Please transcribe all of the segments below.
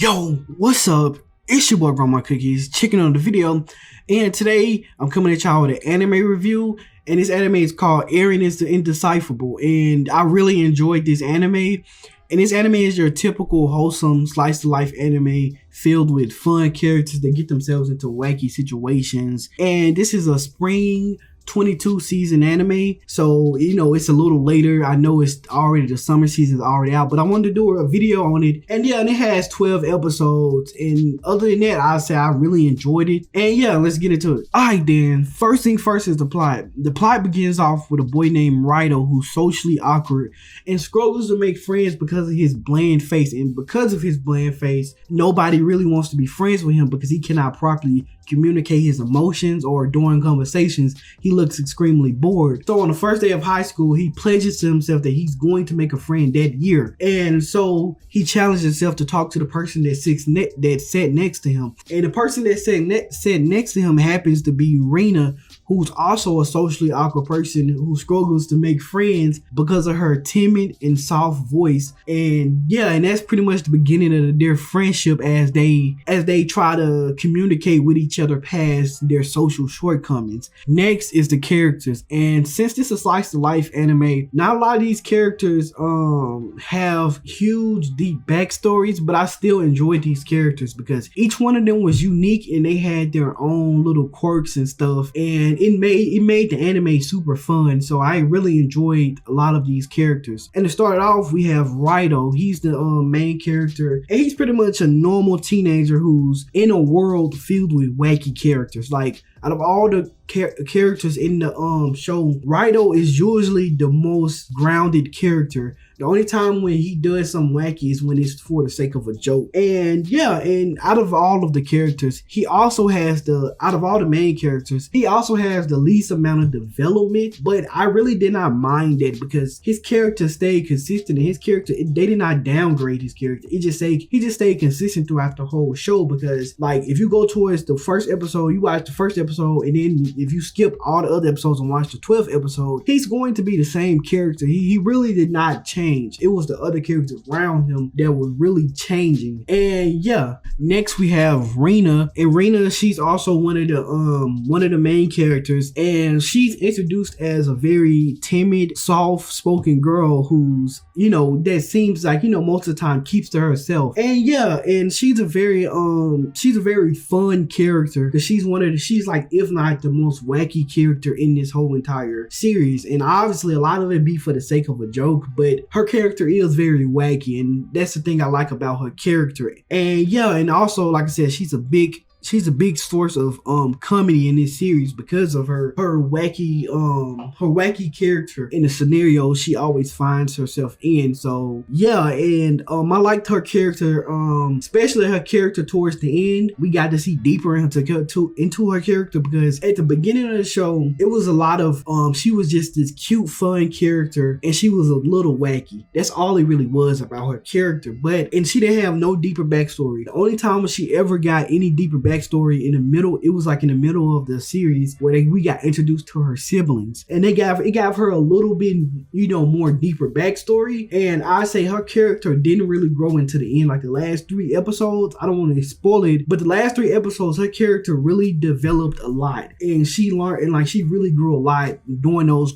Yo, what's up? It's your boy Grandma Cookies, checking on the video, and today I'm coming at y'all with an anime review, and this anime is called Aharen Is Indecipherable, and I really enjoyed this anime. And this anime is your typical wholesome slice of life anime filled with fun characters that get themselves into wacky situations. And this is a spring 22 season anime, so it's a little later. I know it's already, the summer season is already out, but I wanted to do a video on it. And it has 12 episodes, and other than that, I'd say I really enjoyed it. And let's get into it. Alright then, first thing first is the plot. The plot begins off with a boy named Rido who's socially awkward and struggles to make friends because of his bland face. And because of his bland face, nobody really wants to be friends with him because he cannot properly communicate his emotions, or during conversations he looks extremely bored. So on the first day of high school, he pledges to himself that he's going to make a friend that year, and so he challenged himself to talk to the person that sat next to him. And the person that sat next to him happens to be Rena, who's also a socially awkward person who struggles to make friends because of her timid and soft voice. And that's pretty much the beginning of their friendship as they try to communicate with each other past their social shortcomings. Next is the characters, and since this is a slice of life anime, not a lot of these characters have huge deep backstories, but I still enjoyed these characters because each one of them was unique and they had their own little quirks and stuff, and it made the anime super fun. So I really enjoyed a lot of these characters. And to start off, we have Rido. He's the main character, and he's pretty much a normal teenager who's in a world filled with wacky characters. Like, out of all the characters in the show, Rido is usually the most grounded character. The only time when he does something wacky is when it's for the sake of a joke. And and out of all of the characters, out of all the main characters, he also has the least amount of development. But I really did not mind that because his character stayed consistent, and they did not downgrade his character. He just stayed consistent throughout the whole show. Because like, if you go towards the first episode, you watch the first episode, and then if you skip all the other episodes and watch the 12th episode, he's going to be the same character. He really did not change. It was the other characters around him that were really changing. And next we have Rena. And Rena, she's also one of the main characters, and she's introduced as a very timid, soft-spoken girl who's that seems like most of the time keeps to herself. And and she's a very fun character because she's like, if not the most wacky character in this whole entire series. And obviously a lot of it be for the sake of a joke, but her character is very wacky, and that's the thing I like about her character. And and also, like I said, she's a big source of comedy in this series because of her wacky character in the scenario she always finds herself in. So and I liked her character, especially her character towards the end. We got to see deeper into her character, because at the beginning of the show it was a lot of she was just this cute, fun character, and she was a little wacky. That's all it really was about her character. And she didn't have no deeper backstory. The only time she ever got any deeper backstory in the middle, it was like in the middle of the series where we got introduced to her siblings, and it gave her a little bit more deeper backstory. And I say her character didn't really grow into the end. Like the last 3 episodes, I don't want to spoil it, but the last 3 episodes her character really developed a lot, and she learned, and like she really grew a lot during those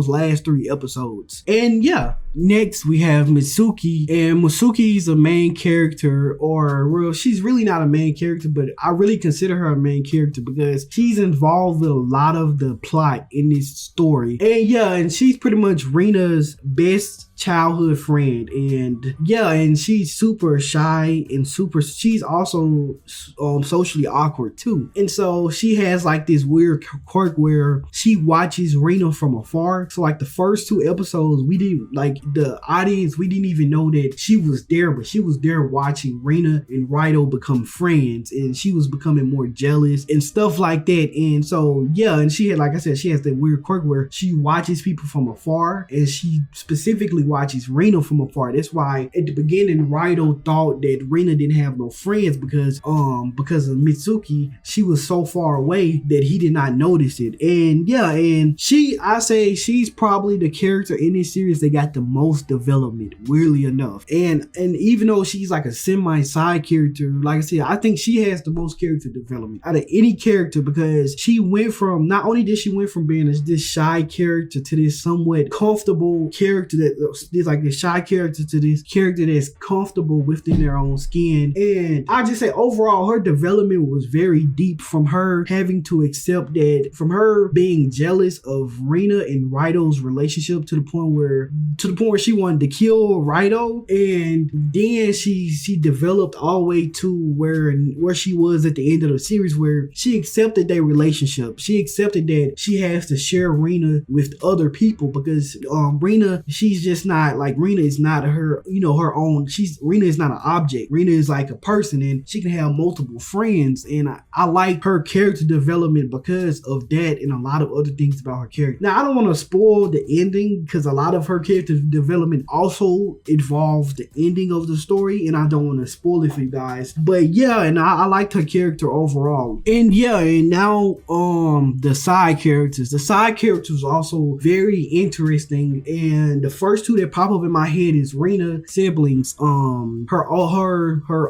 last 3 episodes. And next we have Mitsuki, and Mitsuki's a main character, or she's really not a main character, but I really consider her a main character because she's involved with a lot of the plot in this story. And she's pretty much Rena's best childhood friend, and she's super shy and she's also socially awkward too. And so she has like this weird quirk where she watches Rena from afar. So like the first 2 episodes, the audience, we didn't even know that she was there, but she was there watching Rena and Rido become friends, and she was becoming more jealous and stuff like that. And so and she had, like I said, she has that weird quirk where she watches people from afar, and she specifically watches Rina from afar. That's why at the beginning Raito thought that Rina didn't have no friends because of Mitsuki. She was so far away that he did not notice it. And yeah, and I say she's probably the character in this series that got the most development, weirdly enough. And even though she's like a semi-side character, like I said, I think she has the most character development out of any character, because she went from, not only did she went from being this shy character to this somewhat comfortable character, that like a shy character to this character that's comfortable within their own skin. And I just say overall her development was very deep, from her having to accept that, from her being jealous of Rina and Raito's relationship to the point where she wanted to kill Raito, and then she developed all the way to where she was at the end of the series, where she accepted their relationship. She accepted that she has to share Rina with other people, because Rina, she's just not like, Rina is not her, her own. Rina is not an object. Rina is like a person, and she can have multiple friends. And I like her character development because of that, and a lot of other things about her character. Now, I don't want to spoil the ending, because a lot of her character development also involves the ending of the story, and I don't want to spoil it for you guys. But yeah, and I liked her character overall. And yeah, and now the side characters also very interesting. And the first two that pop up in my head is Rina siblings. Her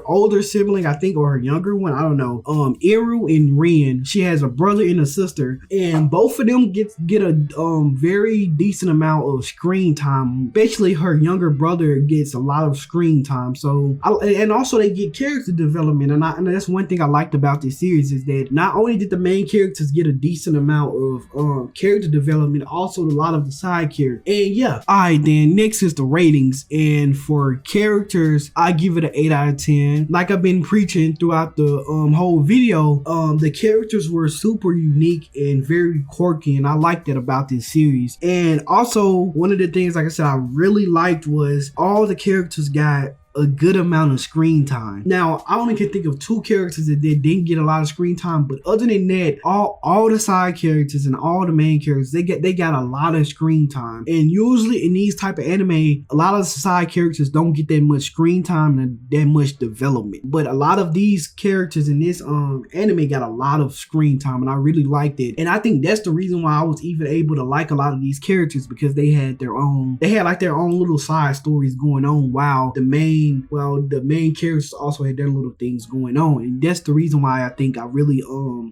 older sibling, I think, or her younger one, I don't know. Iru and Rin. She has a brother and a sister, and both of them get a very decent amount of screen time. Especially her younger brother gets a lot of screen time. So, and also they get character development, and that's one thing I liked about this series, is that not only did the main characters get a decent amount of character development, also a lot of the side characters. And yeah, alright, then next is the ratings, and for characters, I give it an 8 out of 10. Like I've been preaching throughout the whole video, the characters were super unique and very quirky, and I liked that about this series. And also, one of the things, like I said, I really liked was all the characters got a good amount of screen time. Now, I only can think of two characters that didn't get a lot of screen time, but other than that, all the side characters and all the main characters, they got a lot of screen time. And usually in these type of anime, a lot of the side characters don't get that much screen time and that much development. But a lot of these characters in this anime got a lot of screen time, and I really liked it. And I think that's the reason why I was even able to like a lot of these characters, because they had their own little side stories going on, while the main characters also had their little things going on. And that's the reason why I think I really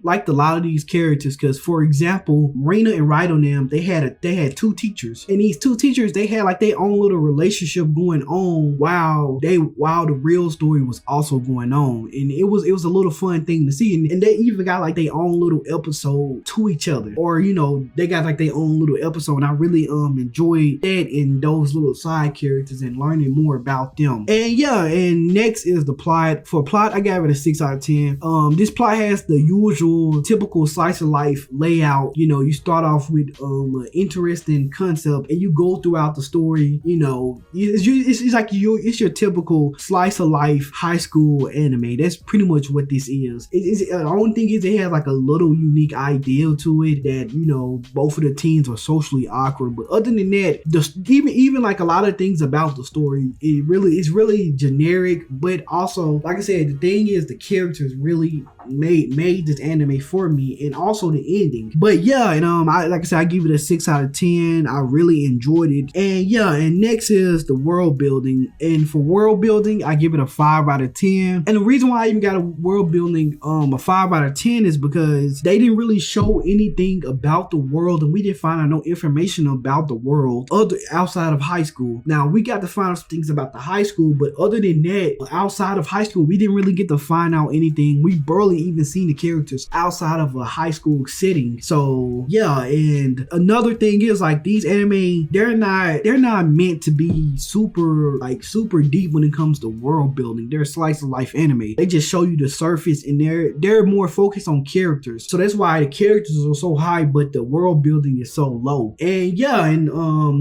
liked a lot of these characters, because for example, Rina and Raito and them, they had two teachers, and these two teachers, they had like their own little relationship going on while the real story was also going on. And it was a little fun thing to see. And they even got like their own little episode to each other, or they got like their own little episode, and I really enjoyed that in those little side characters and learning more about them. And yeah, and next is the plot. For plot, I gave it a 6 out of 10. This plot has the usual typical slice of life layout. You start off with an interesting concept, and you go throughout the story. It's your typical slice of life high school anime. That's pretty much what this is. The only thing is it has like a little unique idea to it, that both of the teens are socially awkward. But other than that, even like a lot of things about the story, it's really generic. But also, like I said, the thing is the characters really made this anime for me, and also the ending. But yeah, and like I said, I give it a 6 out of 10. I really enjoyed it. And yeah, and next is the world building. And for world building, I give it a 5 out of 10. And the reason why I even got a world building a 5 out of 10 is because they didn't really show anything about the world, and we didn't find out no information about the world outside of high school. Now, we got to find out some things about the high school, but other than that, outside of high school, we didn't really get to find out anything. We barely even seen the characters outside of a high school setting. So yeah, and another thing is, like, these anime, they're not meant to be super deep when it comes to world building. They're slice of life anime. They just show you the surface, and they're more focused on characters. So that's why the characters are so high, but the world building is so low. And yeah, and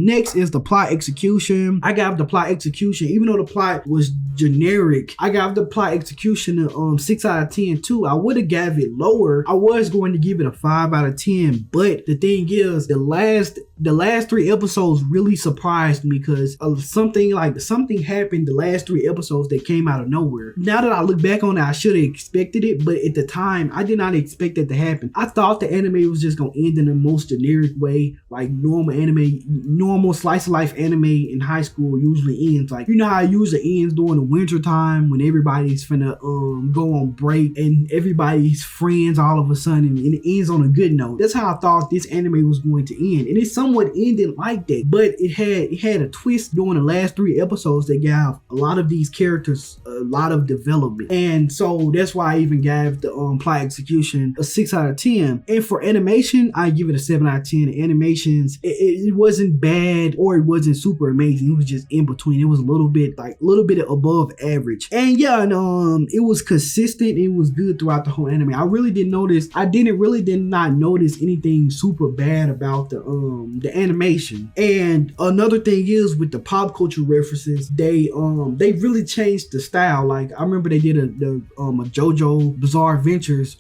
next is the plot execution. I got the plot execution, even though the plot was generic, I got the plot execution 6 out of 10 too. I would have gave it lower. I was going to give it a 5 out of 10, but the thing is, the last the last 3 episodes really surprised me because of something happened the last 3 episodes that came out of nowhere. Now that I look back on it, I should have expected it, but at the time I did not expect that to happen. I thought the anime was just gonna end in the most generic way, like normal slice of life anime in high school usually ends. Like, you know how it usually ends during the winter time when everybody's finna go on break and everybody's friends all of a sudden, and it ends on a good note. That's how I thought this anime was going to end, and it somewhat ended like that, but it had a twist during the last 3 episodes that gave a lot of these characters a lot of development, and so that's why I even gave the plot execution a 6 out of 10. And for animation, I give it a 7 out of 10. The animations, it wasn't bad or it wasn't super amazing. It was just in between. It was a little bit above average, and yeah, and it was consistent. It was good throughout the whole anime. I did not notice anything super bad about the animation. And another thing is, with the pop culture references, they really changed the style. Like, I remember they did a JoJo Bizarre Adventures.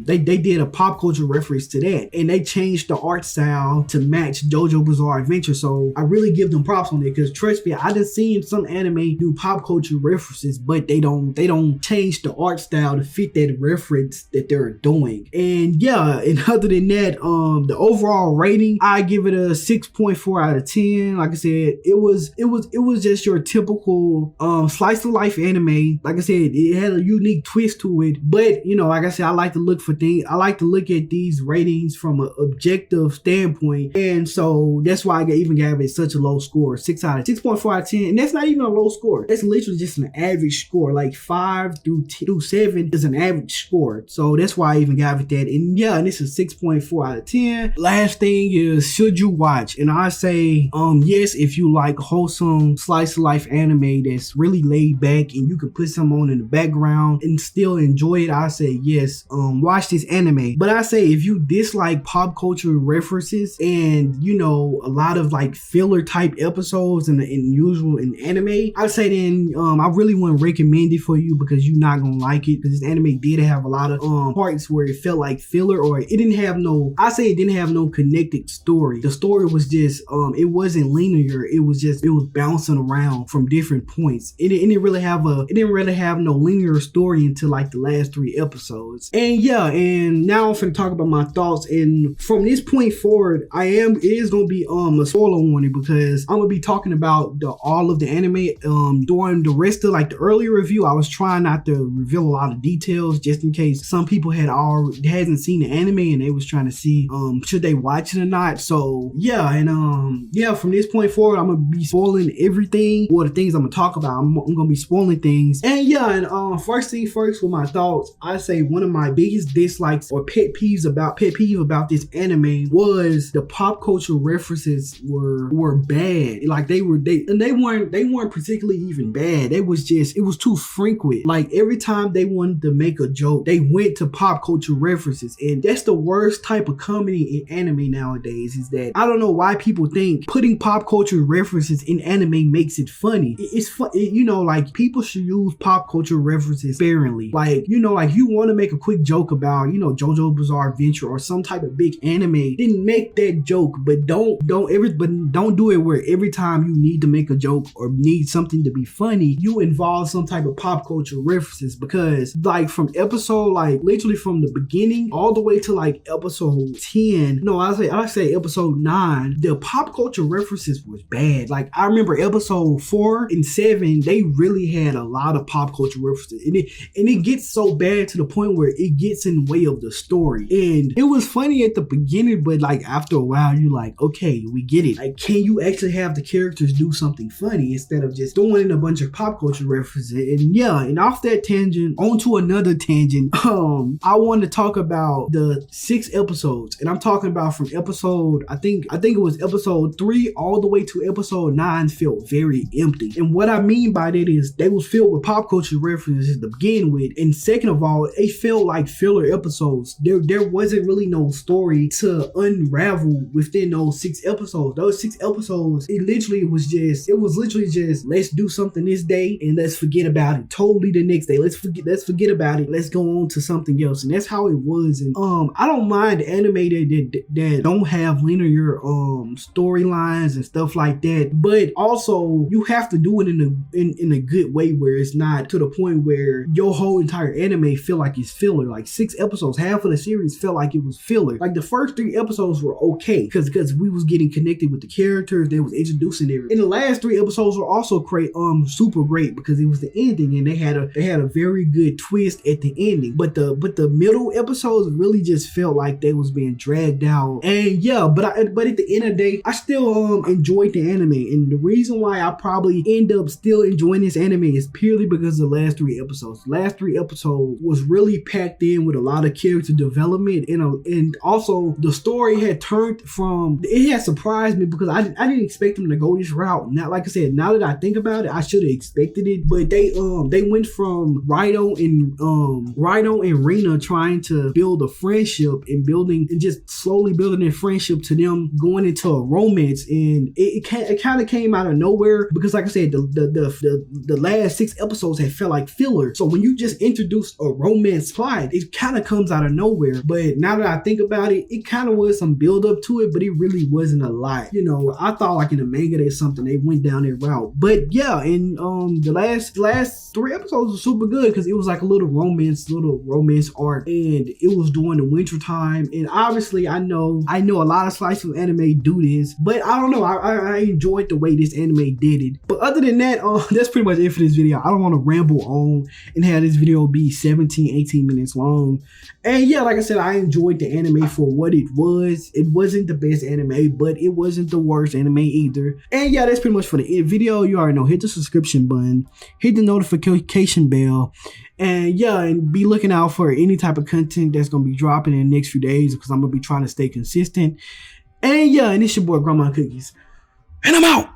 They did a pop culture reference to that, and they changed the art style to match JoJo Bizarre Adventure. So I really give them props on it, because trust me, I done seen some anime do pop culture references, but they don't change the art style to fit that reference that they're doing. And yeah, and other than that, the overall rating, I give it a 6.4 out of 10. Like I said, it was just your typical slice of life anime. Like I said, it had a unique twist to it, but you know, like I said, I like to look at these ratings from an objective standpoint, and so that's why I even gave it such a low score, 6.4 out of 10. And that's not even a low score. That's literally just an average score. Like 5 through 7 is an average score. So that's why I even gave it that. And yeah, and this is 6.4 out of 10. Last thing is, should you watch? And I say, yes, if you like wholesome slice of life anime that's really laid back and you can put some on in the background and still enjoy it, I say yes, watch this anime. But I say, if you dislike pop culture references and, you know, a lot of like filler type episodes in anime, I say then I really wouldn't recommend it for you, because you're not gonna like it, because this anime did have a lot of parts where it felt like filler, or it didn't have no connected story. The story was just it wasn't linear. It was bouncing around from different points. It didn't really have no linear story until like the last 3 episodes. And yeah, and now I'm finna talk about my thoughts. And from this point forward, it is gonna be a spoiler warning, because I'm gonna be talking about all of the anime. During the rest of like the earlier review, I was trying not to reveal a lot of details, just in case some people hasn't seen the anime and they was trying to see should they watch it or not. So yeah, and yeah, from this point forward, I'm gonna be spoiling everything, or the things I'm gonna talk about. I'm gonna be spoiling things. And yeah, and first thing first, with my thoughts, I say one of my biggest dislikes or pet peeve about this anime was the pop culture references were bad. Like they weren't particularly even bad. It was too frequent. Like every time they wanted to make a joke, they went to pop culture references, and that's the worst type of comedy in anime nowadays. Is that I don't know why people think putting pop culture references in anime makes it funny. It's fun, you know, like people should use pop culture references sparingly. Like, you know, like you want to make a quick joke about, you know, JoJo Bizarre Adventure or some type of big anime, then make that joke, but don't do it where every time you need to make a joke or need something to be funny, you involve some type of pop culture references. Because like from episode, like literally from the beginning all the way to like episode 10, no, I say episode 9, the pop culture references was bad. Like I remember episode 4 and 7, they really had a lot of pop culture references, and it gets so bad to the point where it gets in the way of the story. And it was funny at the beginning, but like after a while, you're like, okay, we get it. Like, can you actually have the characters do something funny instead of just throwing in a bunch of pop culture references? And yeah, and off that tangent, onto another tangent. I wanted to talk about the 6 episodes, and I'm talking about from episode, I think it was episode 3 all the way to episode 9 felt very empty. And what I mean by that is they was filled with pop culture references to begin with, and second of all, it felt like filler episodes. There wasn't really no story to unravel within those 6 episodes. Those 6 episodes, it was literally just let's do something this day and let's forget about it totally the next day. Let's forget about it. Let's go on to something else. And that's how it was. And I don't mind anime that don't have linear linear storylines and stuff like that, but also you have to do it in a good way where it's not to the point where your whole entire anime feel like it's filler. Like 6 episodes, half of the series felt like it was filler. Like the first 3 episodes were okay because we was getting connected with the characters, they was introducing everything. And the last 3 episodes were also super great because it was the ending and they had a very good twist at the ending. But the middle episodes really just felt like they was being dragged out. And yeah, but at the end of the day, I still enjoyed the anime. And the reason why I probably end up still enjoying this anime is purely because of the last 3 episodes. The last 3 episodes was really packed in with a lot of character development, and also the story had turned from, it had surprised me because I didn't expect them to go this route. Not like I said, now that I think about it, I should have expected it. But they went from Raido and Rina trying to build a friendship and just slowly building their friendship to them going into a romance, and it kind of came out of nowhere because like I said, the last 6 episodes had felt like filler. So when you just introduce a romance plot, it kind of comes out of nowhere. But now that I think about it, it kind of was some build up to it, but it really wasn't a lot. You know, I thought like in the manga there's something they went down that route. But yeah, and the last 3 episodes were super good because it was like a little romance arc, and it was during the winter time. And obviously I know a lot of slice of anime do this, but I don't know, I enjoyed the way this anime did it. But other than that, that's pretty much it for this video. I don't want to ramble on and have this video be 17-18 minutes long. And yeah, like I said, I enjoyed the anime for what it was. It wasn't the best anime, but it wasn't the worst anime either. And yeah, that's pretty much for the video. You already know, hit the subscription button, hit the notification bell, and yeah, and be looking out for any type of content that's gonna be dropping in the next few days because I'm gonna be trying to stay consistent. And yeah, and it's your boy Grandma Cookies, and I'm out.